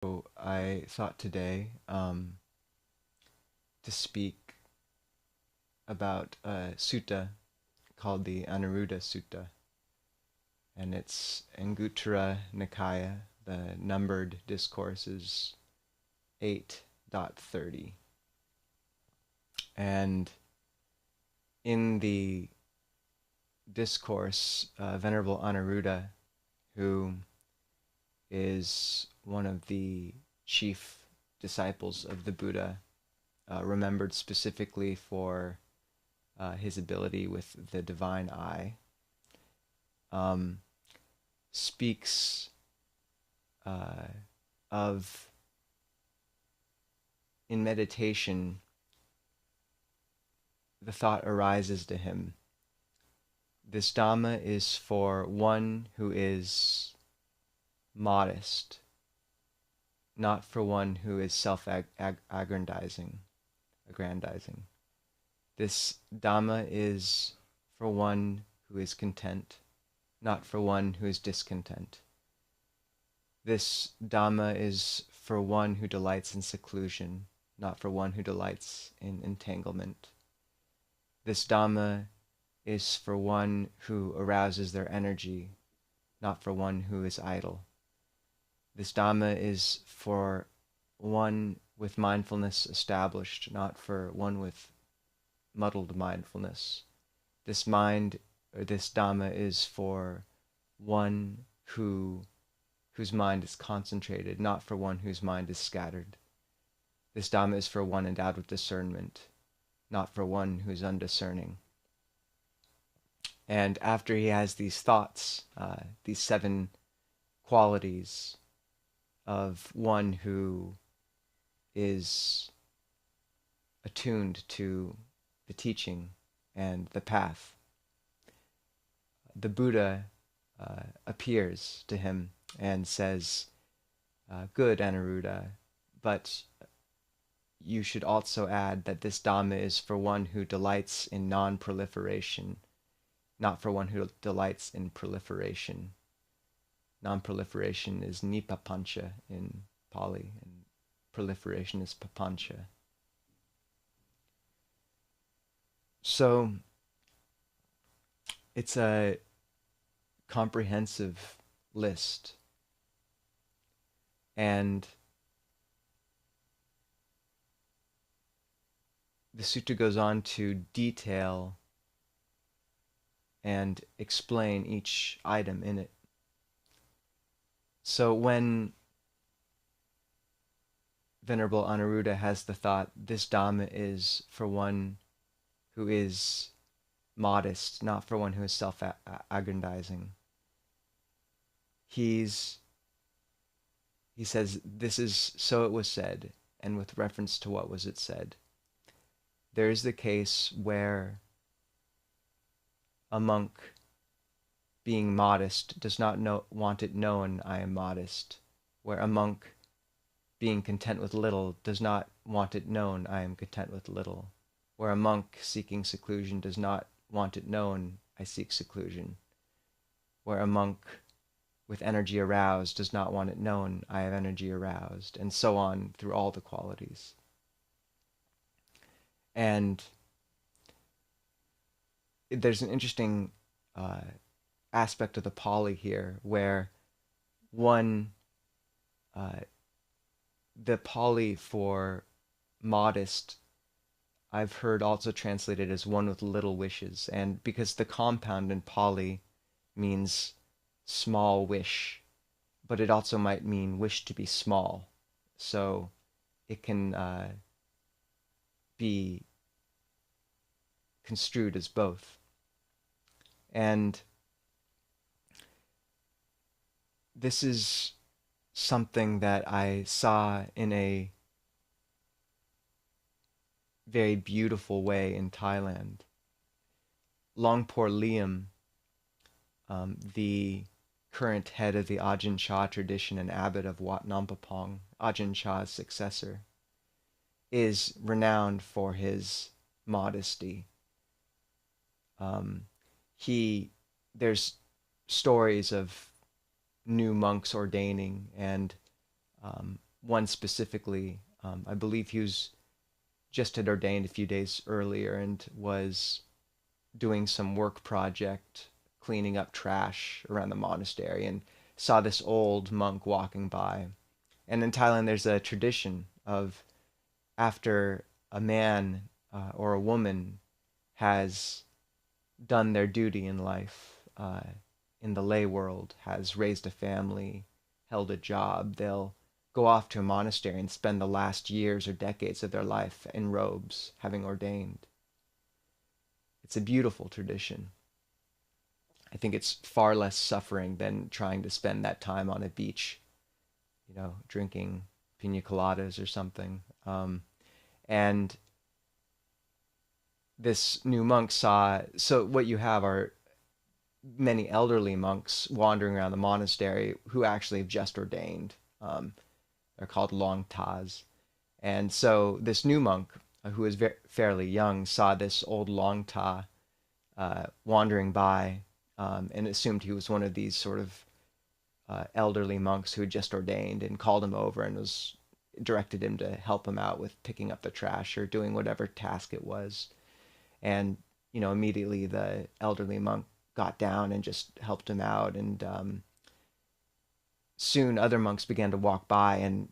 So I thought today to speak about a sutta called the Anuruddha Sutta, and it's Anguttara Nikaya. The numbered discourse is 8.30. And in the discourse, Venerable Anuruddha, who is one of the chief disciples of the Buddha, remembered specifically for his ability with the divine eye, speaks of, in meditation, the thought arises to him, this Dhamma is for one who is modest, not for one who is self-aggrandizing. This Dhamma is for one who is content, not for one who is discontent. This Dhamma is for one who delights in seclusion, not for one who delights in entanglement. This Dhamma is for one who arouses their energy, not for one who is idle. This Dhamma is for one with mindfulness established, not for one with muddled mindfulness. This Dhamma is for one whose mind is concentrated, not for one whose mind is scattered. This Dhamma is for one endowed with discernment, not for one who is undiscerning. And after he has these thoughts, these 7 qualities of one who is attuned to the teaching and the path, the Buddha appears to him and says, good Anuruddha, but you should also add that this Dhamma is for one who delights in non-proliferation, not for one who delights in proliferation. Non-proliferation is nipapancha in Pali, and proliferation is papancha. So it's a comprehensive list, and the sutta goes on to detail and explain each item in it. So when Venerable Anuruddha has the thought, this Dhamma is for one who is modest, not for one who is self-aggrandizing. He says, this is so it was said, and with reference to what was it said. There is the case where a monk, being modest, does not want it known I am modest, where a monk, being content with little, does not want it known I am content with little, where a monk seeking seclusion does not want it known I seek seclusion, where a monk with energy aroused does not want it known I have energy aroused, and so on through all the qualities. And there's an interesting aspect of the Pali here, where the Pali for modest, I've heard also translated as one with little wishes, and because the compound in Pali means small wish, but it also might mean wish to be small, so it can be construed as both. And this is something that I saw in a very beautiful way in Thailand. Longpor Liam, the current head of the Ajahn Chah tradition and abbot of Wat Nampapong, Ajahn Chah's successor, is renowned for his modesty. There's stories of new monks ordaining, and one specifically, I believe he was just had ordained a few days earlier and was doing some work project, cleaning up trash around the monastery, and saw this old monk walking by. And in Thailand, there's a tradition of after a man or a woman has done their duty in life, in the lay world, has raised a family, held a job, they'll go off to a monastery and spend the last years or decades of their life in robes, having ordained. It's a beautiful tradition. I think it's far less suffering than trying to spend that time on a beach, drinking pina coladas or something. And this new monk saw, so what you have are many elderly monks wandering around the monastery who actually have just ordained. They're called long tas. And so this new monk, who was fairly young, saw this old long ta wandering by, and assumed he was one of these sort of elderly monks who had just ordained, and called him over and was directed him to help him out with picking up the trash or doing whatever task it was. And immediately the elderly monk got down and just helped him out, and soon other monks began to walk by and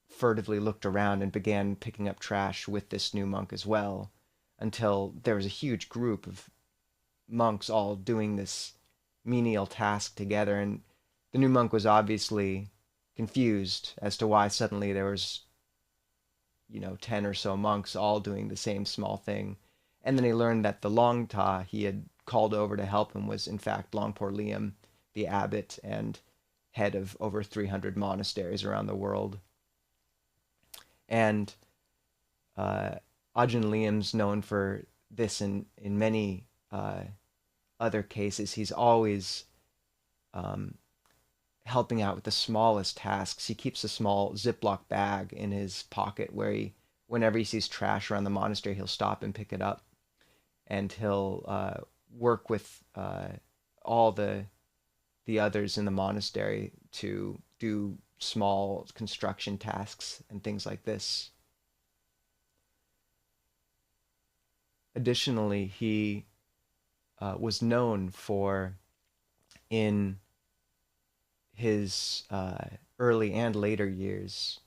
furtively looked around and began picking up trash with this new monk as well, until there was a huge group of monks all doing this menial task together. And the new monk was obviously confused as to why suddenly there was 10 or so monks all doing the same small thing. And then he learned that the long ta he had called over to help him was in fact Longpor Liam, the abbot and head of over 300 monasteries around the world. And Ajahn Liam's known for this in many other cases. He's always helping out with the smallest tasks. He keeps a small Ziploc bag in his pocket where whenever he sees trash around the monastery, he'll stop and pick it up. And he'll work with all the others in the monastery to do small construction tasks and things like this. Additionally, he was known for, in his early and later years,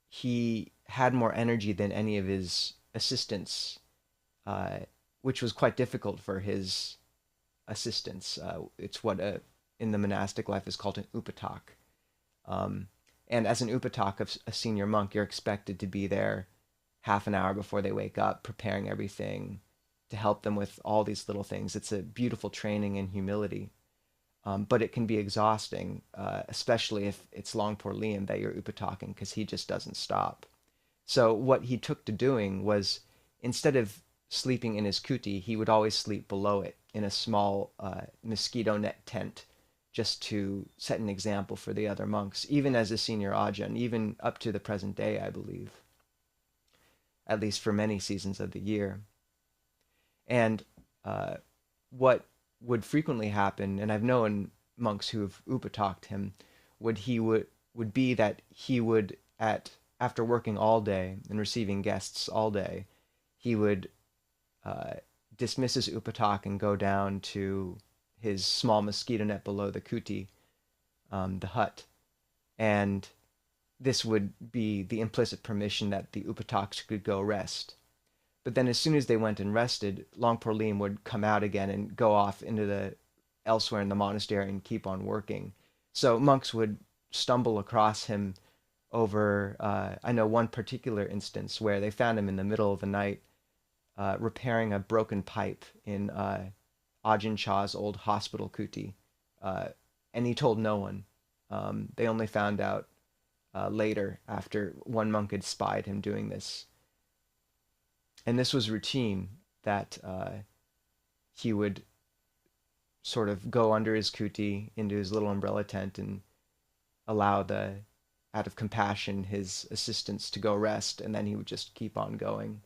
he had more energy than any of his assistants, which was quite difficult for his assistants. It's what in the monastic life is called an upatak. And as an upatak of a senior monk, you're expected to be there half an hour before they wake up, preparing everything to help them with all these little things. It's a beautiful training in humility. But it can be exhausting, especially if it's Longpor Liam that you're upataking, because he just doesn't stop. So what he took to doing was, instead of sleeping in his kuti, he would always sleep below it in a small mosquito net tent, just to set an example for the other monks, even as a senior Ajahn, even up to the present day, I believe, at least for many seasons of the year. And what would frequently happen, and I've known monks who have upataked him, would be that he would, after working all day and receiving guests all day, he would dismiss his upatak and go down to his small mosquito net below the kuti, the hut. And this would be the implicit permission that the upataks could go rest. But then as soon as they went and rested, Longpor Liam would come out again and go off into elsewhere in the monastery and keep on working. So monks would stumble across him over, I know one particular instance where they found him in the middle of the night repairing a broken pipe in Ajahn Chah's old hospital kuti. And he told no one. They only found out later, after one monk had spied him doing this. And this was routine, that he would sort of go under his kuti into his little umbrella tent and allow out of compassion, his assistants to go rest, and then he would just keep on going.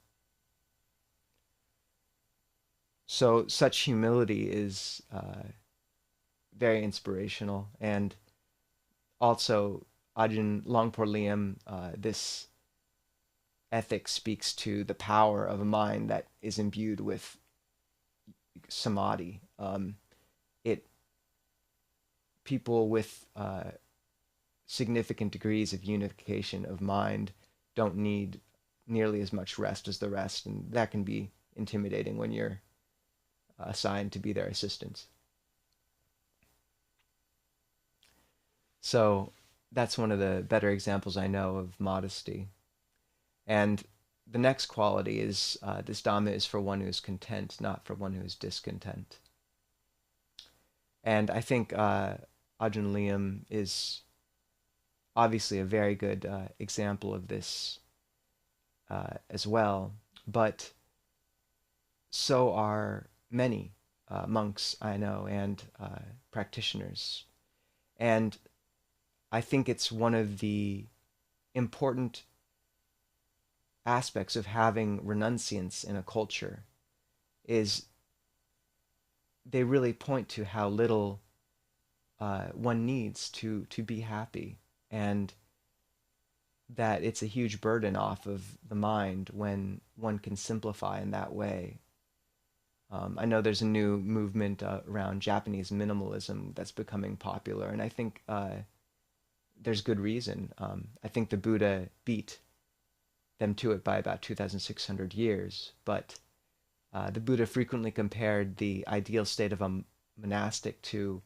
So such humility is very inspirational, and also, Ajahn Longpo Liam, this ethic speaks to the power of a mind that is imbued with samadhi. It People with significant degrees of unification of mind don't need nearly as much rest as the rest, and that can be intimidating when you're assigned to be their assistants. So that's one of the better examples I know of modesty. And the next quality is this Dhamma is for one who is content, not for one who is discontent. And I think Ajahn Liam is obviously a very good example of this as well, but so are many monks I know and practitioners. And I think it's one of the important aspects of having renunciants in a culture is they really point to how little one needs to be happy, and that it's a huge burden off of the mind when one can simplify in that way. I know there's a new movement around Japanese minimalism that's becoming popular, and I think there's good reason. I think the Buddha beat them to it by about 2,600 years, but the Buddha frequently compared the ideal state of a monastic to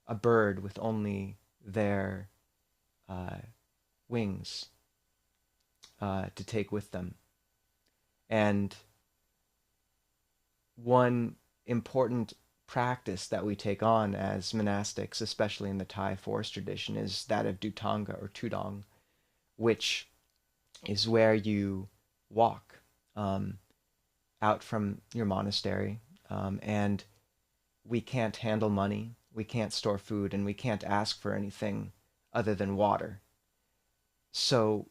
a bird with only their wings to take with them. And one important practice that we take on as monastics, especially in the Thai forest tradition, is that of Dutanga or tudong, which is where you walk out from your monastery, and we can't handle money, we can't store food, and we can't ask for anything other than water. So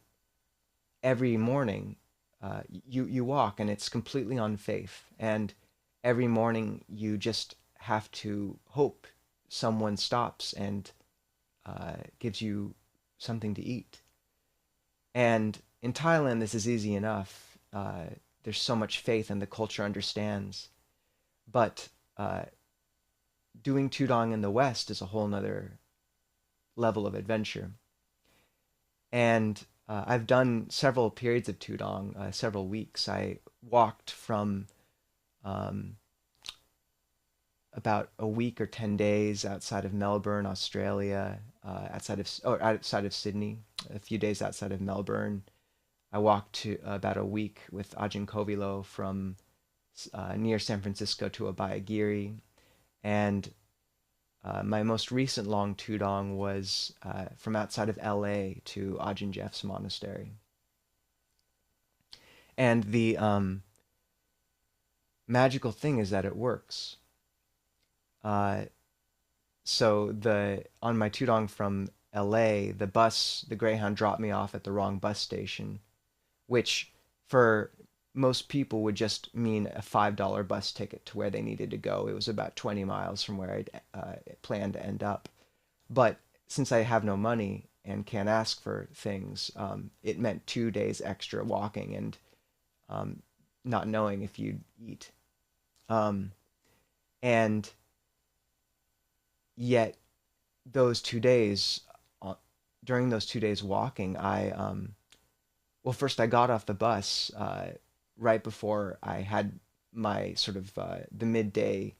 every morning you walk, and it's completely on faith, and every morning you just have to hope someone stops and gives you something to eat. And in Thailand, this is easy enough. There's so much faith, and the culture understands. But doing tudong in the West is a whole nother level of adventure. And I've done several periods of tudong, several weeks. I walked from about a week or 10 days outside of Melbourne, Australia, outside of Sydney, a few days outside of Melbourne. I walked to about a week with Ajahn Kovilo from near San Francisco to Abhayagiri, and my most recent long tudong was from outside of LA to Ajahn Jeff's monastery. And the magical thing is that it works. So on my tudong from LA, the Greyhound dropped me off at the wrong bus station, which for most people would just mean a $5 bus ticket to where they needed to go. It was about 20 miles from where I'd planned to end up. But since I have no money and can't ask for things, it meant 2 days extra walking and not knowing if you'd eat. And yet those 2 days, during those 2 days walking, well, first I got off the bus right before I had my sort of the midday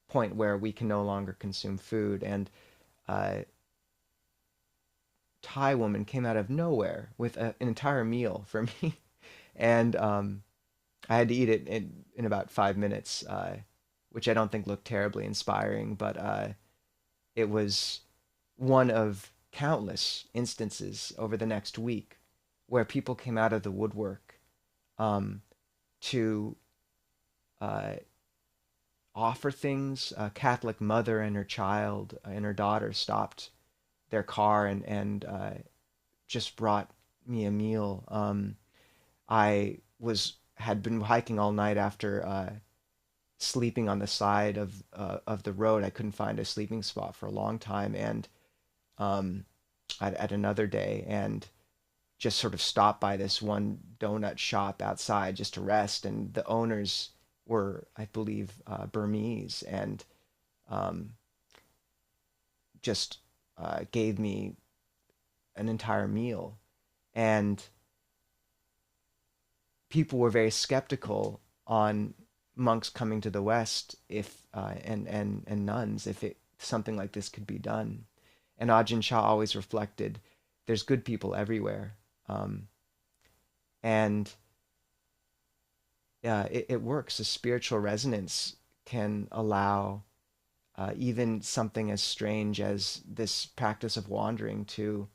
point where we can no longer consume food, and Thai woman came out of nowhere with an entire meal for me, and I had to eat it in about 5 minutes, which I don't think looked terribly inspiring, but it was one of countless instances over the next week where people came out of the woodwork to offer things. A Catholic mother and her child and her daughter stopped their car and just brought me a meal. I had been hiking all night after sleeping on the side of the road. I couldn't find a sleeping spot for a long time, and at another day and just sort of stopped by this one donut shop outside just to rest. And the owners were, I believe, Burmese, and um, just gave me an entire meal. And people were very skeptical on monks coming to the West if and nuns if something like this could be done. And Ajahn Chah always reflected, there's good people everywhere. Um, and it works. A spiritual resonance can allow even something as strange as this practice of wandering to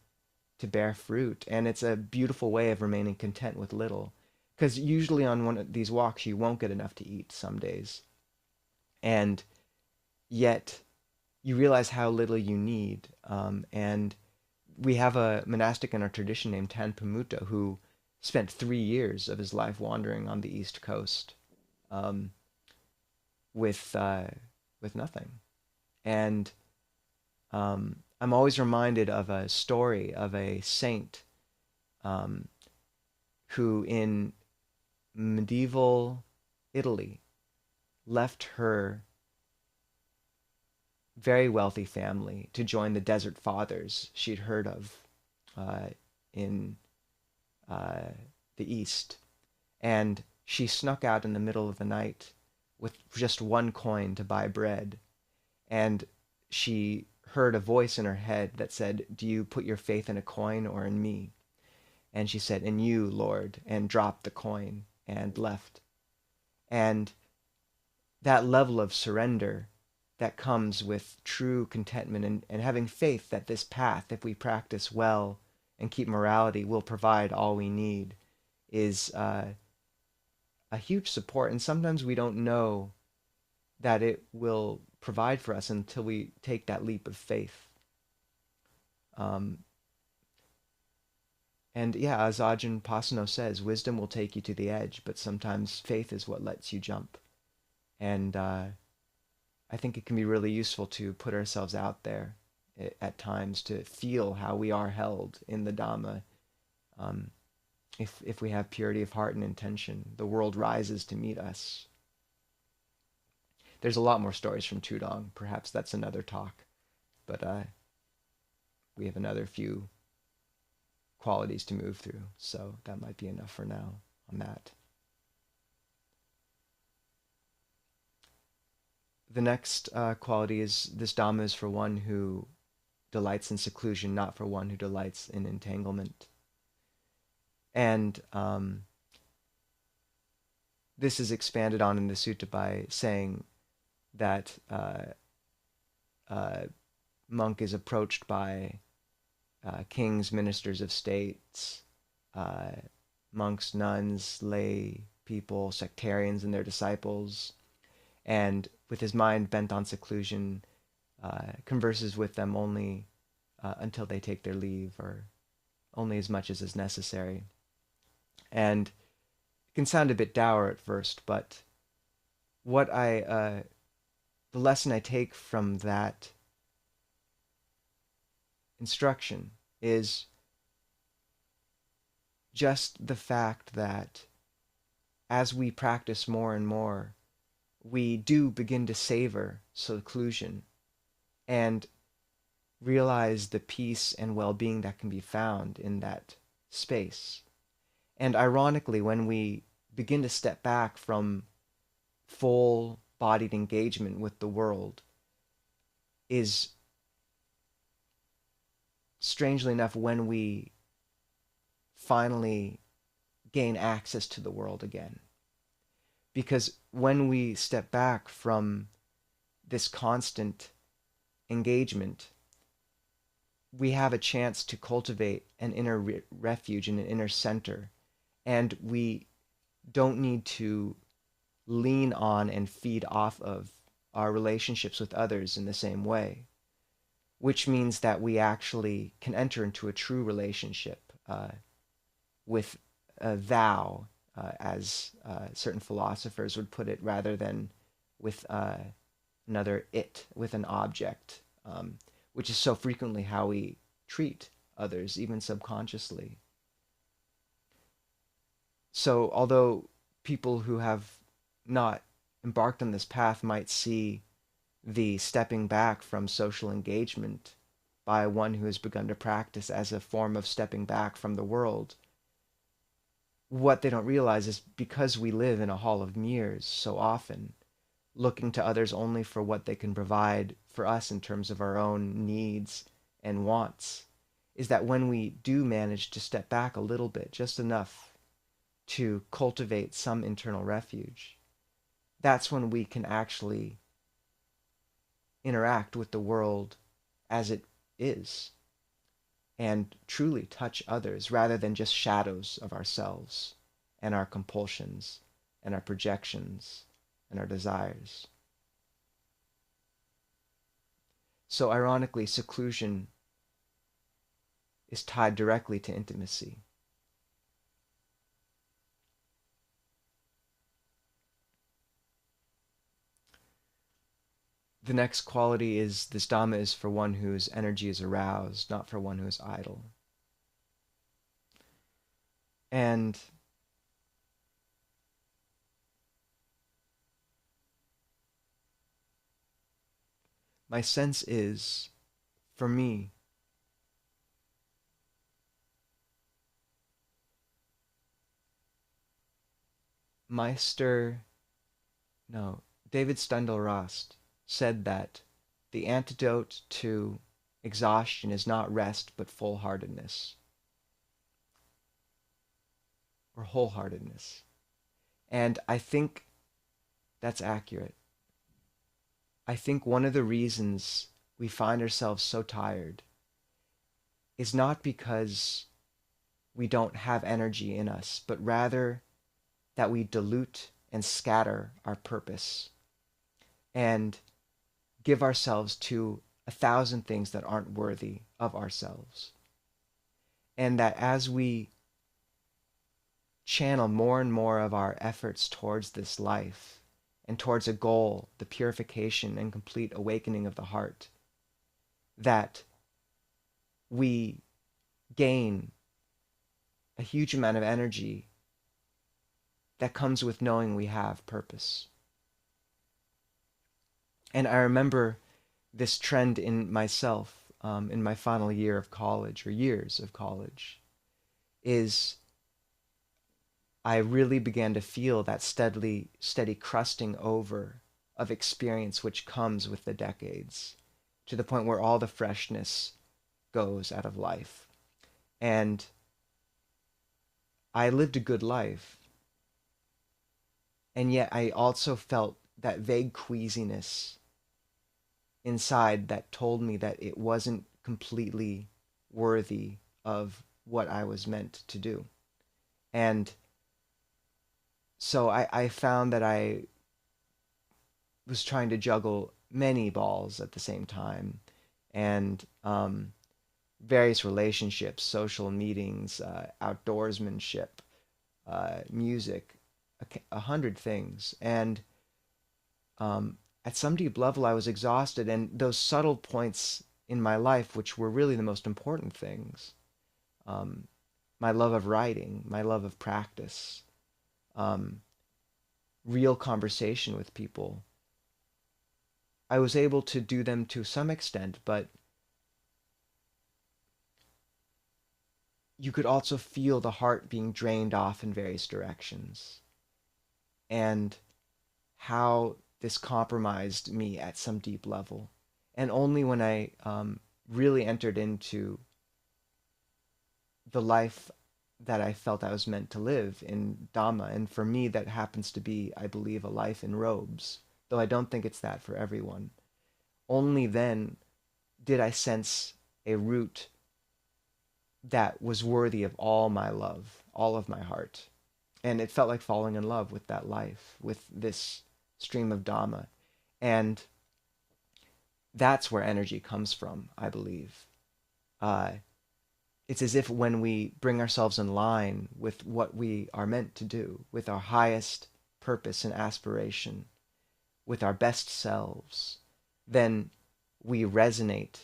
bear fruit. And it's a beautiful way of remaining content with little. Because usually on one of these walks, you won't get enough to eat some days. And yet you realize how little you need. And we have a monastic in our tradition named Tanpamutta who spent 3 years of his life wandering on the East Coast um, with nothing. And I'm always reminded of a story of a saint um, who in medieval Italy left her very wealthy family to join the Desert Fathers she'd heard of in uh, the East. And she snuck out in the middle of the night with just one coin to buy bread. And she heard a voice in her head that said, "Do you put your faith in a coin or in me?" And she said, "In you, Lord," and dropped the coin and left. And that level of surrender that comes with true contentment and having faith that this path, if we practice well and keep morality, will provide all we need is a huge support. And sometimes we don't know that it will provide for us until we take that leap of faith. Um, and yeah, as Ajahn Pasano says, wisdom will take you to the edge, but sometimes faith is what lets you jump. And I think it can be really useful to put ourselves out there at times to feel how we are held in the Dhamma. Um, if we have purity of heart and intention, the world rises to meet us. There's a lot more stories from Tudong. Perhaps that's another talk, but we have another few qualities to move through, so that might be enough for now on that. The next quality is this Dhamma is for one who delights in seclusion, not for one who delights in entanglement. And this is expanded on in the sutta by saying that monk is approached by kings, ministers of states, monks, nuns, lay people, sectarians and their disciples, and with his mind bent on seclusion, converses with them only until they take their leave, or only as much as is necessary. And it can sound a bit dour at first, but what the lesson I take from that instruction is just the fact that as we practice more and more, we do begin to savor seclusion and realize the peace and well-being that can be found in that space. And ironically, when we begin to step back from full-bodied engagement with the world, is strangely enough when we finally gain access to the world again. Because when we step back from this constant engagement, we have a chance to cultivate an inner refuge and an inner center. And we don't need to lean on and feed off of our relationships with others in the same way, which means that we actually can enter into a true relationship with a thou, as certain philosophers would put it, rather than with another it, with an object, which is so frequently how we treat others, even subconsciously. So although people who have not embarked on this path might see the stepping back from social engagement by one who has begun to practice as a form of stepping back from the world, what they don't realize is because we live in a hall of mirrors so often, looking to others only for what they can provide for us in terms of our own needs and wants, is that when we do manage to step back a little bit, just enough to cultivate some internal refuge, that's when we can actually interact with the world as it is and truly touch others rather than just shadows of ourselves and our compulsions and our projections and our desires. So ironically, seclusion is tied directly to intimacy. The next quality is this Dhamma is for one whose energy is aroused, not for one who is idle. And my sense is, for me, David Steindl-Rast said that the antidote to exhaustion is not rest but full-heartedness or wholeheartedness. And I think that's accurate. I think one of the reasons we find ourselves so tired is not because we don't have energy in us, but rather that we dilute and scatter our purpose and give ourselves to 1,000 things that aren't worthy of ourselves. And that as we channel more and more of our efforts towards this life and towards a goal, the purification and complete awakening of the heart, that we gain a huge amount of energy that comes with knowing we have purpose. And I remember this trend in myself in my final year of college, or years of college, is I really began to feel that steady crusting over of experience which comes with the decades, to the point where all the freshness goes out of life. And I lived a good life, and yet I also felt that vague queasiness inside that told me that it wasn't completely worthy of what I was meant to do. And so I found that I was trying to juggle many balls at the same time, and various relationships, social meetings, outdoorsmanship, music, 100 things. And at some deep level, I was exhausted, and those subtle points in my life, which were really the most important things, my love of writing, my love of practice, real conversation with people, I was able to do them to some extent, but you could also feel the heart being drained off in various directions, and how this compromised me at some deep level. And only when I really entered into the life that I felt I was meant to live in Dhamma, and for me that happens to be, I believe, a life in robes, though I don't think it's that for everyone. Only then did I sense a root that was worthy of all my love, all of my heart. And it felt like falling in love with that life, with this stream of Dhamma. And that's where energy comes from, I believe. It's as if when we bring ourselves in line with what we are meant to do, with our highest purpose and aspiration, with our best selves, then we resonate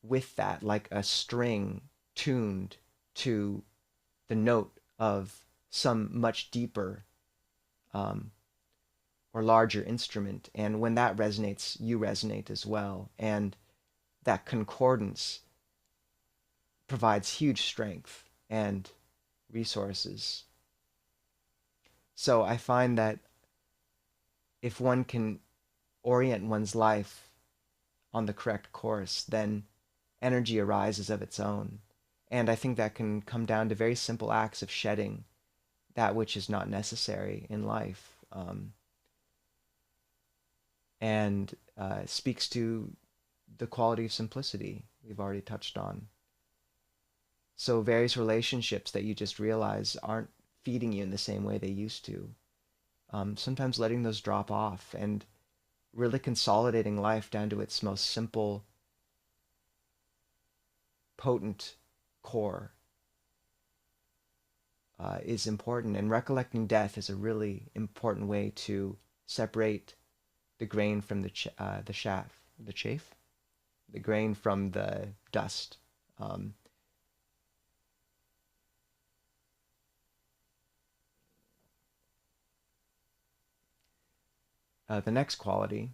with that, like a string tuned to the note of some much deeper or larger instrument. And when that resonates, you resonate as well. And that concordance provides huge strength and resources. So I find that if one can orient one's life on the correct course, then energy arises of its own. And I think that can come down to very simple acts of shedding that which is not necessary in life. And speaks to the quality of simplicity we've already touched on. So various relationships that you just realize aren't feeding you in the same way they used to. Sometimes letting those drop off and really consolidating life down to its most simple, potent core is important. And recollecting death is a really important way to separate the grain from the chaff, the grain from the dust. The next quality,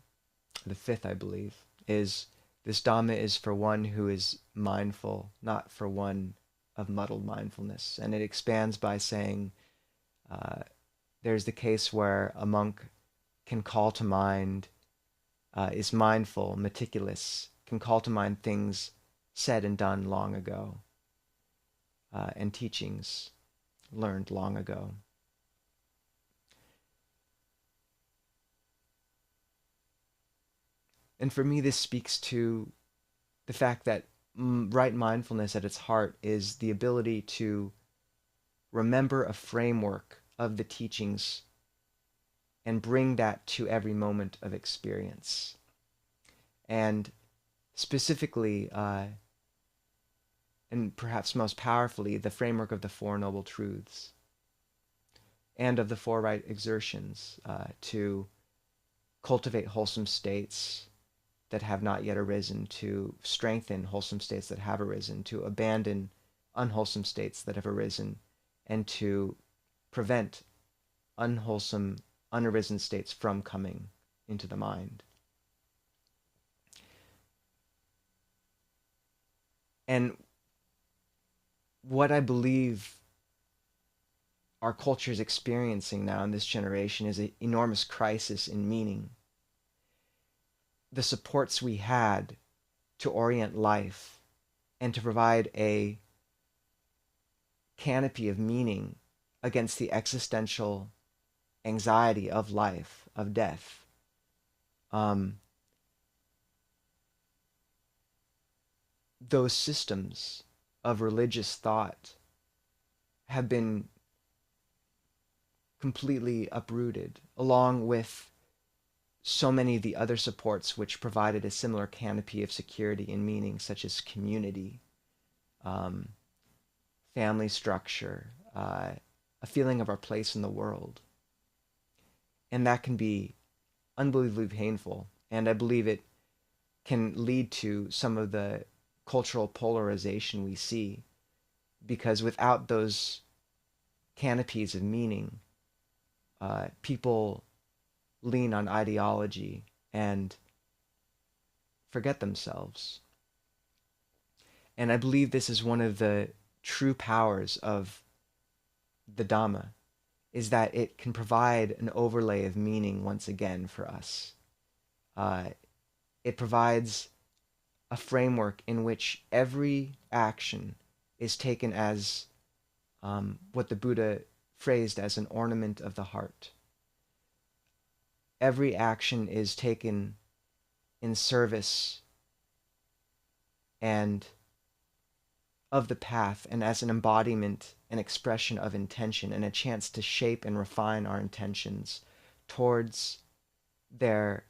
the fifth, I believe, is this Dhamma is for one who is mindful, not for one of muddled mindfulness. And it expands by saying there's the case where a monk can call to mind, is mindful, meticulous, can call to mind things said and done long ago, and teachings learned long ago. And for me, this speaks to the fact that right mindfulness at its heart is the ability to remember a framework of the teachings and bring that to every moment of experience. And specifically, and perhaps most powerfully, the framework of the Four Noble Truths and of the Four Right Exertions to cultivate wholesome states that have not yet arisen, to strengthen wholesome states that have arisen, to abandon unwholesome states that have arisen, and to prevent unwholesome, unarisen states from coming into the mind. And what I believe our culture is experiencing now in this generation is an enormous crisis in meaning. The supports we had to orient life and to provide a canopy of meaning against the existential anxiety of life, of death. Those systems of religious thought have been completely uprooted, along with so many of the other supports which provided a similar canopy of security and meaning, such as community, family structure, a feeling of our place in the world. And that can be unbelievably painful. And I believe it can lead to some of the cultural polarization we see, because without those canopies of meaning, people lean on ideology and forget themselves. And I believe this is one of the true powers of the Dhamma, is that it can provide an overlay of meaning once again for us. It provides a framework in which every action is taken as what the Buddha phrased as an ornament of the heart. Every action is taken in service and of the path, and as an embodiment, an expression of intention, and a chance to shape and refine our intentions towards their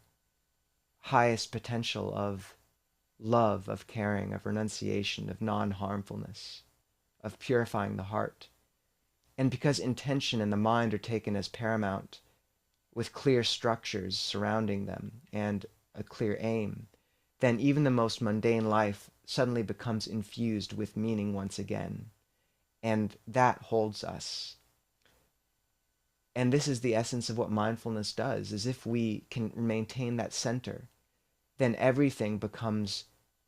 highest potential of love, of caring, of renunciation, of non-harmfulness, of purifying the heart. And because intention and the mind are taken as paramount, with clear structures surrounding them and a clear aim, then even the most mundane life suddenly becomes infused with meaning once again. And that holds us. And this is the essence of what mindfulness does, is if we can maintain that center, then everything becomes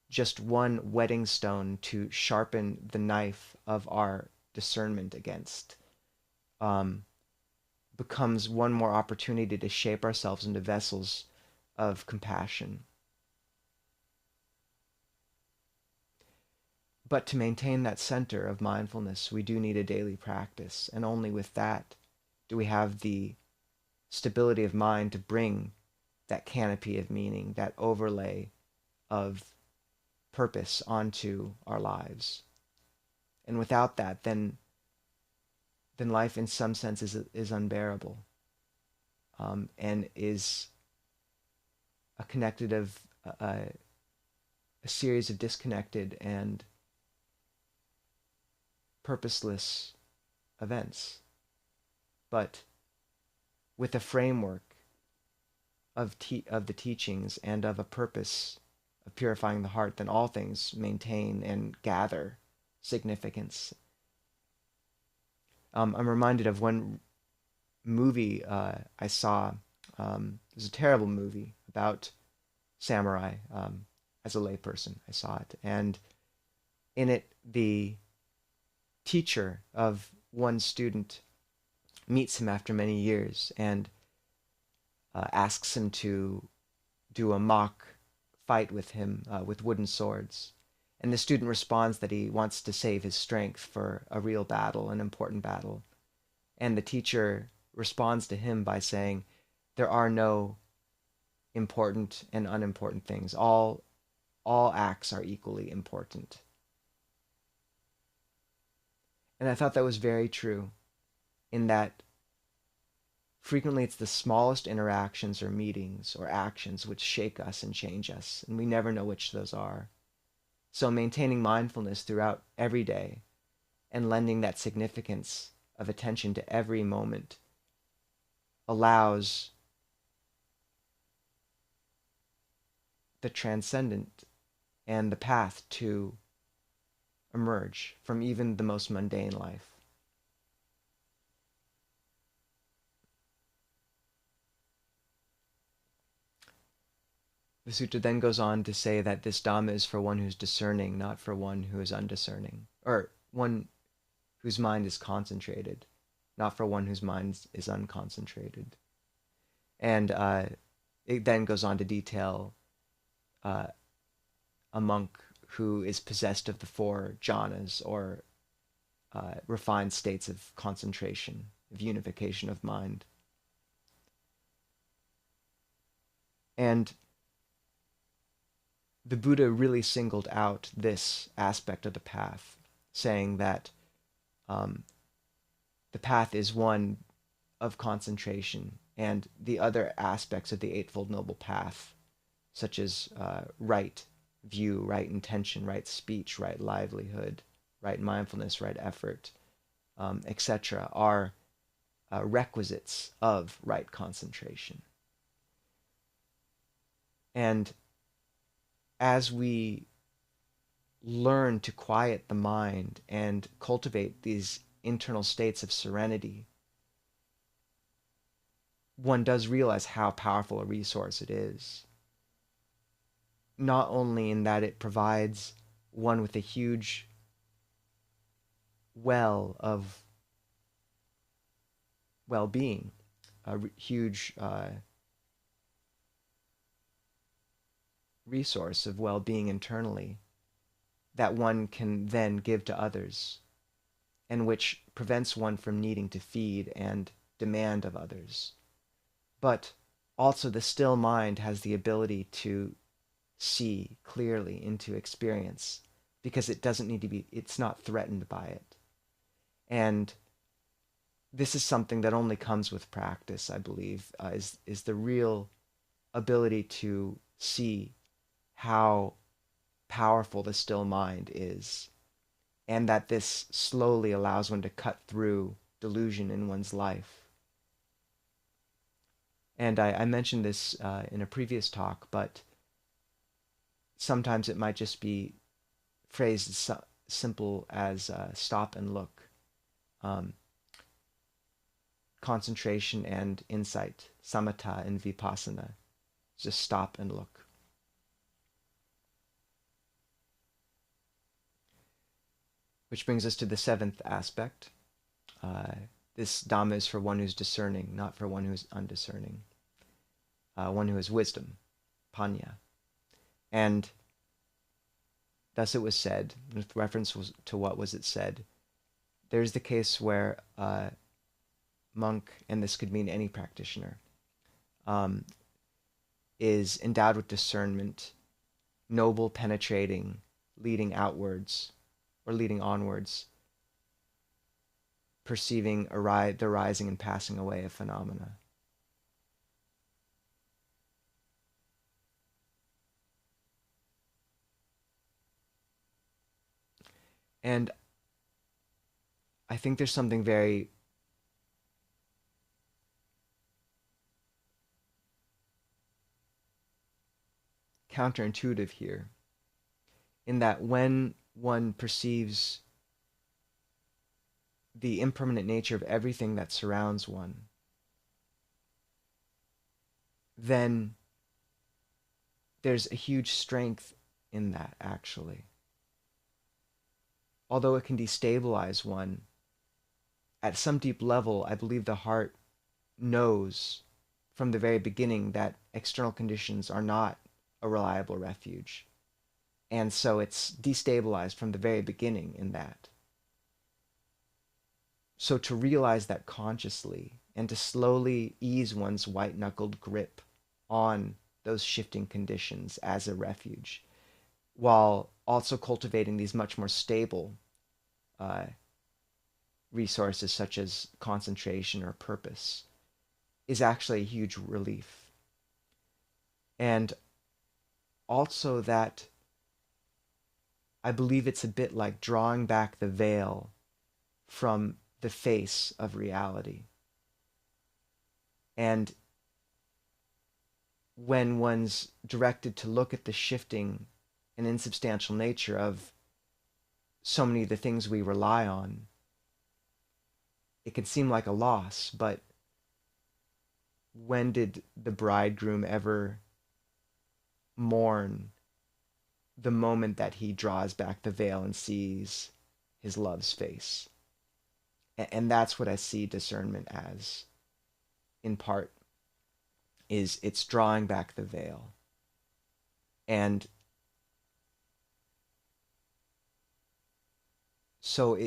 just one whetting stone to sharpen the knife of our discernment against. Becomes one more opportunity to shape ourselves into vessels of compassion. But to maintain that center of mindfulness, we do need a daily practice, and only with that do we have the stability of mind to bring that canopy of meaning, that overlay of purpose onto our lives. And without that, then life in some sense is unbearable, and is a series of disconnected and purposeless events. But with a framework of the teachings and of a purpose of purifying the heart, then all things maintain and gather significance. I'm reminded of one movie I saw. It was a terrible movie about samurai. As a layperson, I saw it, and in it, the teacher of one student meets him after many years and asks him to do a mock fight with him with wooden swords. And the student responds that he wants to save his strength for a real battle, an important battle. And the teacher responds to him by saying, there are no important and unimportant things. All acts are equally important. And I thought that was very true, in that frequently it's the smallest interactions or meetings or actions which shake us and change us, and we never know which those are. So maintaining mindfulness throughout every day and lending that significance of attention to every moment allows the transcendent and the path to emerge from even the most mundane life. The sutta then goes on to say that this Dhamma is for one who's discerning, not for one who is undiscerning, or one whose mind is concentrated, not for one whose mind is unconcentrated. And it then goes on to detail a monk who is possessed of the four jhanas, or refined states of concentration, of unification of mind. And the Buddha really singled out this aspect of the path, saying that the path is one of concentration, and the other aspects of the Eightfold Noble Path, such as right view, right intention, right speech, right livelihood, right mindfulness, right effort, etc., are requisites of right concentration. And as we learn to quiet the mind and cultivate these internal states of serenity, one does realize how powerful a resource it is. Not only in that it provides one with a huge well of well-being, a huge resource of well-being internally that one can then give to others, and which prevents one from needing to feed and demand of others. But also the still mind has the ability to see clearly into experience, because it doesn't need to be, it's not threatened by it. And this is something that only comes with practice, I believe, is the real ability to see how powerful the still mind is, and that this slowly allows one to cut through delusion in one's life. And I mentioned this in a previous talk, but sometimes it might just be phrased as simple as stop and look, concentration and insight, samatha and vipassana. Just stop and look. Which brings us to the seventh aspect. This Dhamma is for one who's discerning, not for one who's undiscerning. One who has wisdom, panya. And thus it was said, with reference to what was it said, there's the case where a monk, and this could mean any practitioner, is endowed with discernment, noble, penetrating, leading outwards, or leading onwards, perceiving the rising and passing away of phenomena. And I think there's something very counterintuitive here, in that when one perceives the impermanent nature of everything that surrounds one, then there's a huge strength in that, actually. Although it can destabilize one, at some deep level, I believe the heart knows from the very beginning that external conditions are not a reliable refuge. And so it's destabilized from the very beginning in that. So to realize that consciously and to slowly ease one's white-knuckled grip on those shifting conditions as a refuge, while also cultivating these much more stable resources such as concentration or purpose, is actually a huge relief. And also that I believe it's a bit like drawing back the veil from the face of reality. And when one's directed to look at the shifting and insubstantial nature of so many of the things we rely on, it can seem like a loss, but when did the bridegroom ever mourn the moment that he draws back the veil and sees his love's face? And that's what I see discernment as, in part, is it's drawing back the veil. And so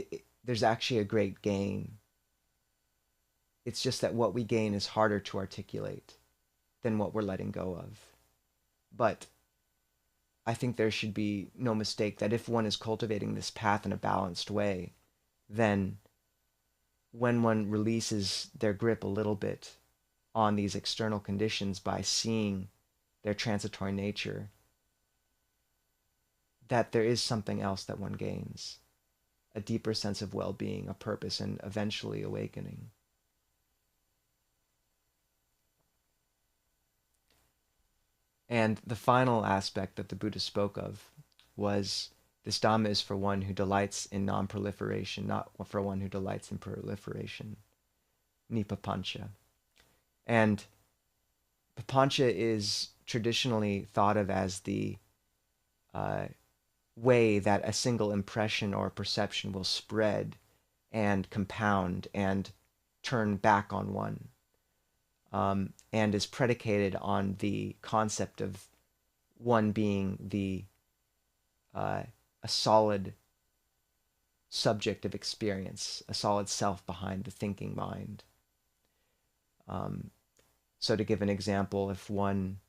there's actually a great gain. It's just that what we gain is harder to articulate than what we're letting go of. But I think there should be no mistake that if one is cultivating this path in a balanced way, then when one releases their grip a little bit on these external conditions by seeing their transitory nature, that there is something else that one gains, a deeper sense of well-being, a purpose, and eventually awakening. And the final aspect that the Buddha spoke of was this Dhamma is for one who delights in non-proliferation, not for one who delights in proliferation. Nipapancha. And papancha is traditionally thought of as the way that a single impression or perception will spread and compound and turn back on one. And is predicated on the concept of one being a solid subject of experience, a solid self behind the thinking mind. So to give an example, if one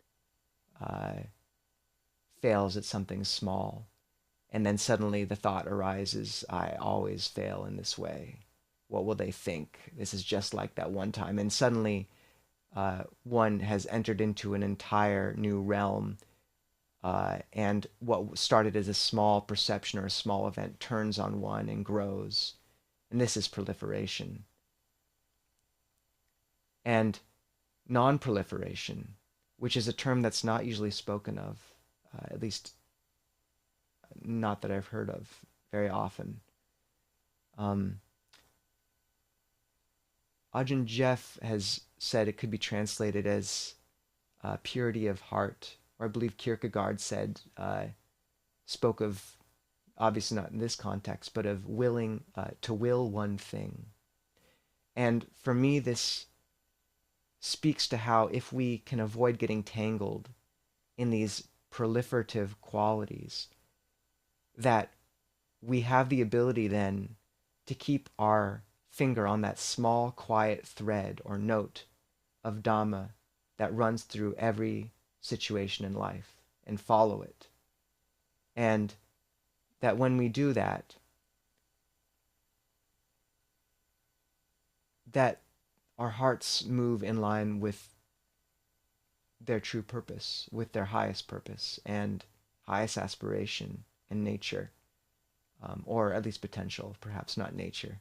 fails at something small, and then suddenly the thought arises, I always fail in this way. What will they think? This is just like that one time. And suddenly one has entered into an entire new realm, and what started as a small perception or a small event turns on one and grows. And this is proliferation. And non-proliferation, which is a term that's not usually spoken of, at least not that I've heard of very often. Ajahn Jeff has said it could be translated as purity of heart, or I believe Kierkegaard said, spoke of, obviously not in this context, but of willing to will one thing. And for me, this speaks to how if we can avoid getting tangled in these proliferative qualities, that we have the ability then to keep our finger on that small, quiet thread or note of Dhamma that runs through every situation in life and follow it. And that when we do that, that our hearts move in line with their true purpose, with their highest purpose and highest aspiration and nature, or at least potential, perhaps not nature.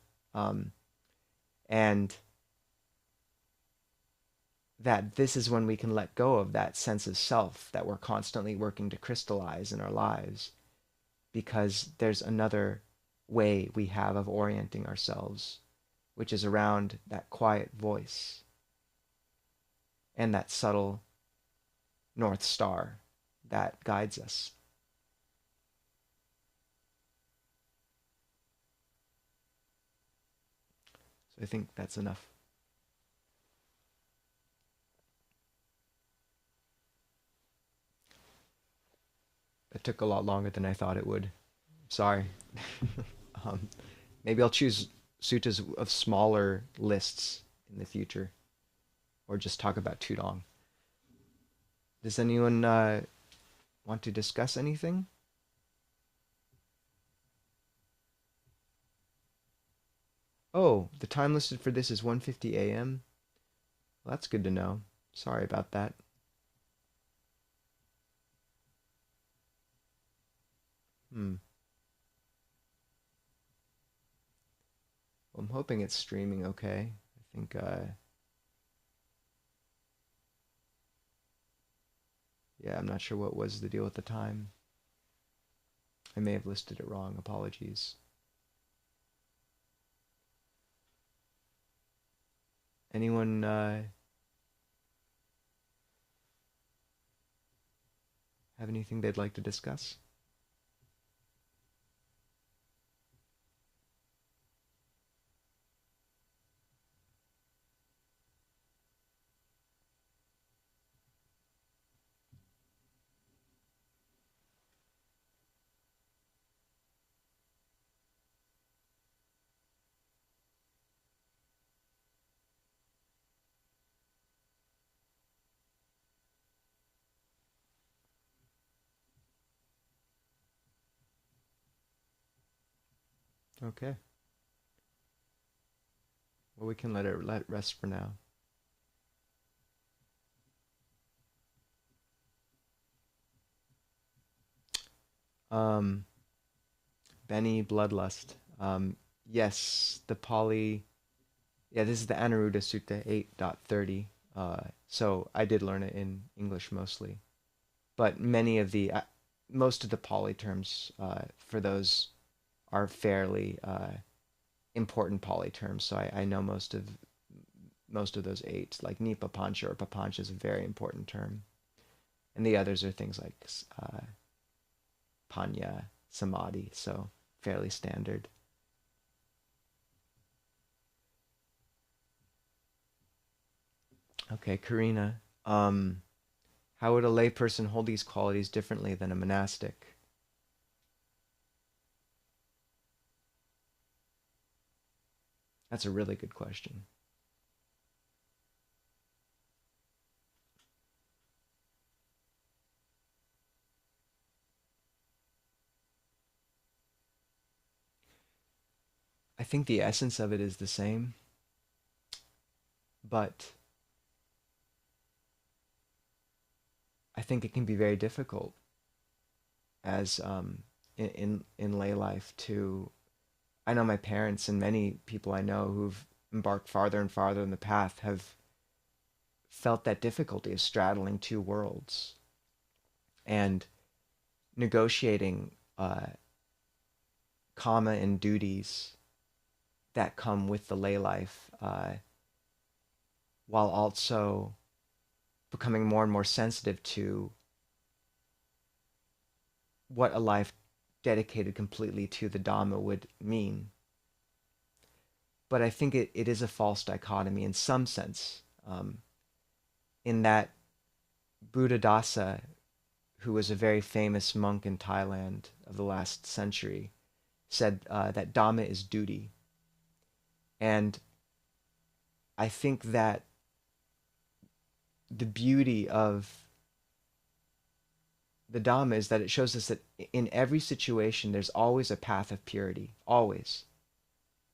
And that this is when we can let go of that sense of self that we're constantly working to crystallize in our lives, because there's another way we have of orienting ourselves, which is around that quiet voice and that subtle North Star that guides us. So I think that's enough. It took a lot longer than I thought it would. Sorry. um, Maybe I'll choose suttas of smaller lists in the future, or just talk about tudong. Does anyone want to discuss anything? Oh, the time listed for this is 1:50 a.m. Well, that's good to know. Sorry about that. Hmm. Well, I'm hoping it's streaming okay. I think, yeah, I'm not sure what was the deal at the time. I may have listed it wrong. Apologies. Anyone have anything they'd like to discuss? Okay. Well, we can let it rest for now. Um, Benny Bloodlust. Yes, the Pali. Yeah, this is the Anuruddha Sutta 8.30. So I did learn it in English mostly, but most of the Pali terms for those are fairly important Pali terms. So I know most of those eight. Like Nipa Pancha or Papancha is a very important term, and the others are things like Panya, Samadhi. So fairly standard. Okay, Karina. How would a layperson hold these qualities differently than a monastic? That's a really good question. I think the essence of it is the same, but I think it can be very difficult as in lay life to. I know my parents and many people I know who've embarked farther and farther in the path have felt that difficulty of straddling two worlds and negotiating uh, karma and duties that come with the lay life, while also becoming more and more sensitive to what a life dedicated completely to the Dhamma would mean. But I think it is a false dichotomy in some sense, in that Buddhadasa, who was a very famous monk in Thailand of the last century, said that Dhamma is duty. And I think that the beauty of the Dhamma is that it shows us that in every situation there's always a path of purity, always.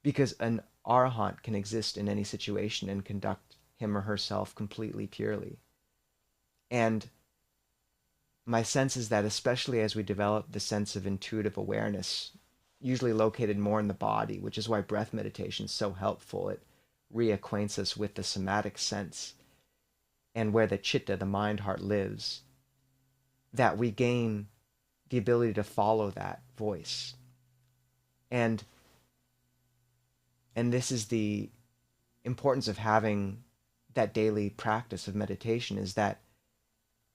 Because an arahant can exist in any situation and conduct him or herself completely purely. And my sense is that especially as we develop the sense of intuitive awareness, usually located more in the body, which is why breath meditation is so helpful. It reacquaints us with the somatic sense and where the chitta, the mind heart, lives, that we gain the ability to follow that voice. And this is the importance of having that daily practice of meditation, is that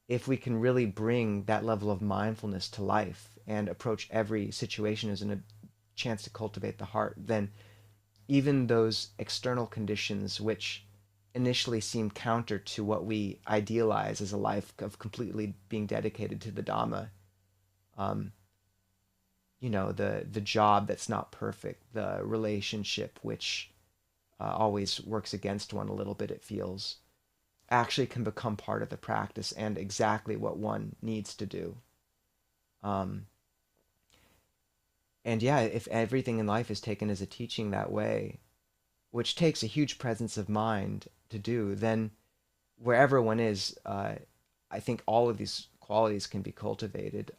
if we can really bring that level of mindfulness to life and approach every situation as a chance to cultivate the heart, then even those external conditions which initially seem counter to what we idealize as a life of completely being dedicated to the Dhamma, the job that's not perfect, the relationship which always works against one a little bit, it feels, actually can become part of the practice and exactly what one needs to do. And yeah, if everything in life is taken as a teaching that way, which takes a huge presence of mind to do, then wherever one is, I think all of these qualities can be cultivated,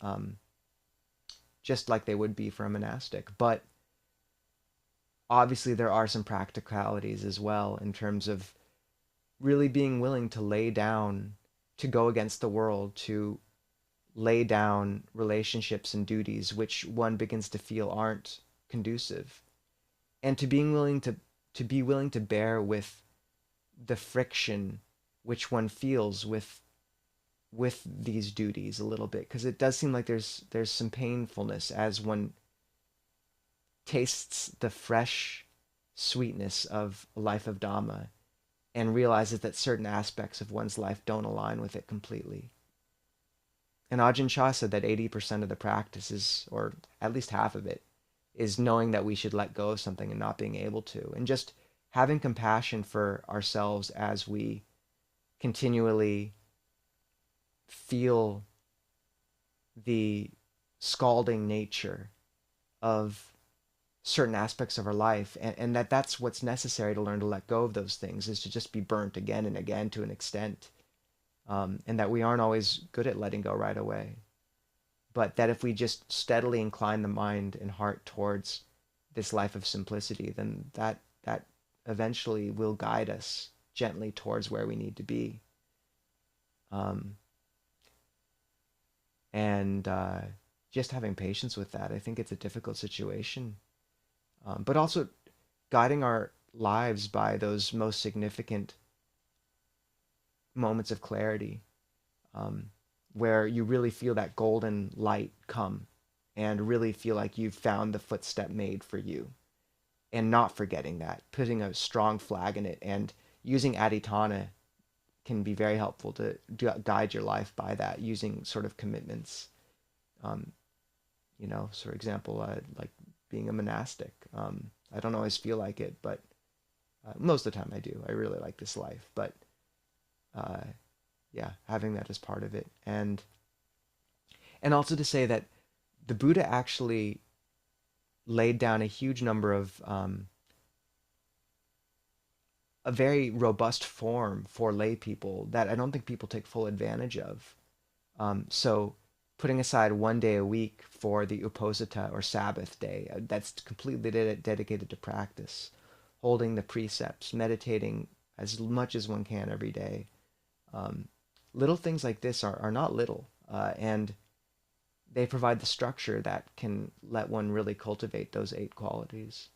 just like they would be for a monastic. But obviously there are some practicalities as well in terms of really being willing to lay down, to go against the world, to lay down relationships and duties which one begins to feel aren't conducive, and to being willing to be willing to bear with the friction which one feels with these duties a little bit, because it does seem like there's some painfulness as one tastes the fresh sweetness of a life of Dhamma and realizes that certain aspects of one's life don't align with it completely. And Ajahn Chah said that 80% of the practice is, or at least half of it, is knowing that we should let go of something and not being able to. And just having compassion for ourselves as we continually feel the scalding nature of certain aspects of our life, and that's what's necessary to learn to let go of those things, is to just be burnt again and again to an extent, and that we aren't always good at letting go right away, but that if we just steadily incline the mind and heart towards this life of simplicity, then that eventually will guide us gently towards where we need to be. And just having patience with that. I think it's a difficult situation. But also guiding our lives by those most significant moments of clarity, where you really feel that golden light come and really feel like you've found the footstep made for you, and not forgetting that, putting a strong flag in it, and using aditana can be very helpful to guide your life by that, using sort of commitments. For example, like being a monastic. I don't always feel like it, but most of the time I do. I really like this life, but yeah, having that as part of it, and also to say that the Buddha actually laid down a huge number of a very robust form for lay people that I don't think people take full advantage of. So putting aside one day a week for the Uposatha or Sabbath day, that's completely dedicated to practice, holding the precepts, meditating as much as one can every day. Little things like this are not little, and they provide the structure that can let one really cultivate those 8 qualities.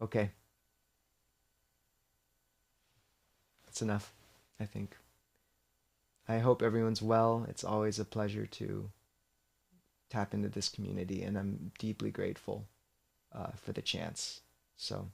Okay. That's enough, I think. I hope everyone's well. It's always a pleasure to tap into this community, and I'm deeply grateful for the chance. So